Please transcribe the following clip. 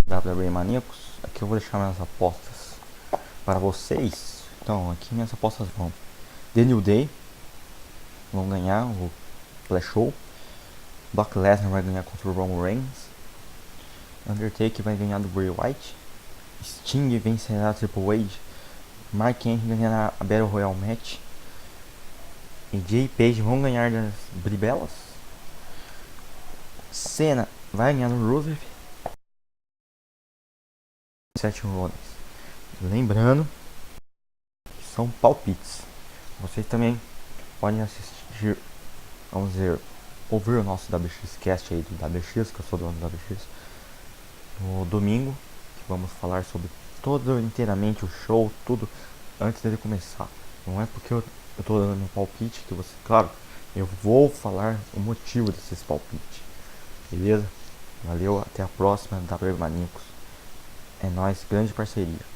WWE Maníacos. Aqui eu vou deixar minhas apostas para vocês. Então, aqui minhas apostas vão: The New Day vão ganhar o Flash Show, Brock Lesnar vai ganhar contra o Roman Reigns, Undertaker vai ganhar do Bray Wyatt, Sting vencerá a Triple H, Mark Henry ganhará a Battle Royale Match e Jay Page vão ganhar das Bribelas, Cena vai ganhar do Rusev, Seth Rollins. Lembrando que são palpites. Vocês também podem assistir, vamos dizer, ouvir o nosso WX Cast aí do WX, que eu sou dono do WX, no domingo, que vamos falar sobre todo inteiramente o show, tudo antes dele começar. Não é porque eu tô dando meu palpite que você, claro, eu vou falar o motivo desses palpites. Beleza? Valeu, até a próxima, W Maníacos. É nóis, grande parceria.